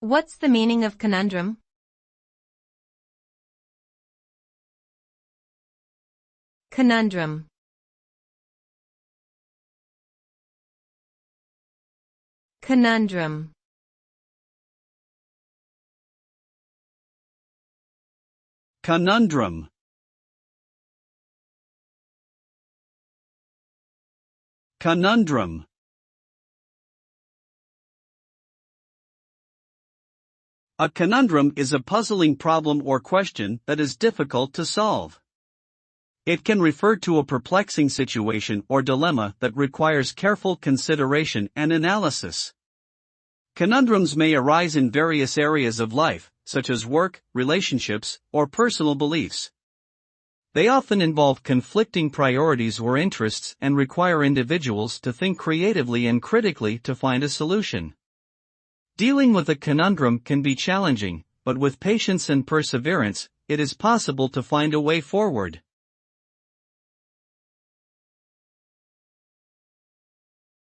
What's the meaning of conundrum? Conundrum. Conundrum. Conundrum. Conundrum. A conundrum is a puzzling problem or question that is difficult to solve. It can refer to a perplexing situation or dilemma that requires careful consideration and analysis. Conundrums may arise in various areas of life, such as work, relationships, or personal beliefs. They often involve conflicting priorities or interests and require individuals to think creatively and critically to find a solution. Dealing with a conundrum can be challenging, but with patience and perseverance, it is possible to find a way forward.